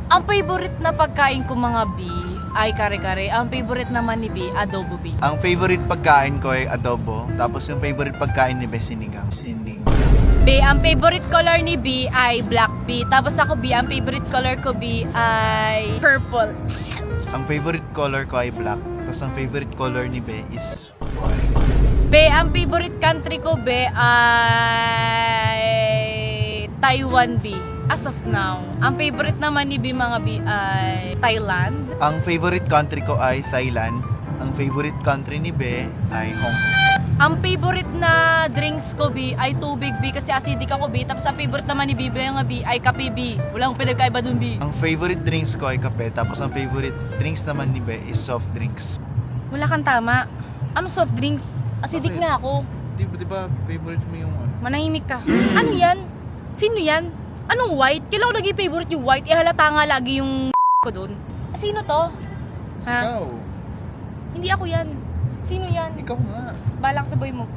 Ang favorite na pagkain ko mga B ay kare-kare. Ang favorite naman ni B, adobo B. Ang favorite pagkain ko ay adobo. Tapos yung favorite pagkain ni Be, sinigang. B, ang favorite color ni B ay black B. Tapos ako B, ang favorite color ko B ay purple. Ang favorite color ko ay black. Tapos ang favorite color ni Be is white. B, ang favorite country ko B ay Taiwan B. As of now. Ang favorite naman ni B mga B ay Thailand. Ang favorite country ko ay Thailand. Ang favorite country ni Be ay Hong Kong. Ang favorite na drinks ko B ay tubig B kasi acidic ako B. Tapos ang favorite naman ni B mga B ay kape B. Walang pinagkaiba dun B. Ang favorite drinks ko ay kape. Tapos ang favorite drinks naman ni Be is soft drinks. Wala kang tama. Ano soft drinks? Acidic Bakit? nga ako. Di ba favorite mo yung ano? Manahimik ka. Ano yan? Sino yan? Anong white? Kailan ko naging favorite yung white? Halata nga lagi yung ko doon. Sino to? Ha? Ikaw. Hindi ako yan. Sino yan? Ikaw nga. Balak sa boy mo.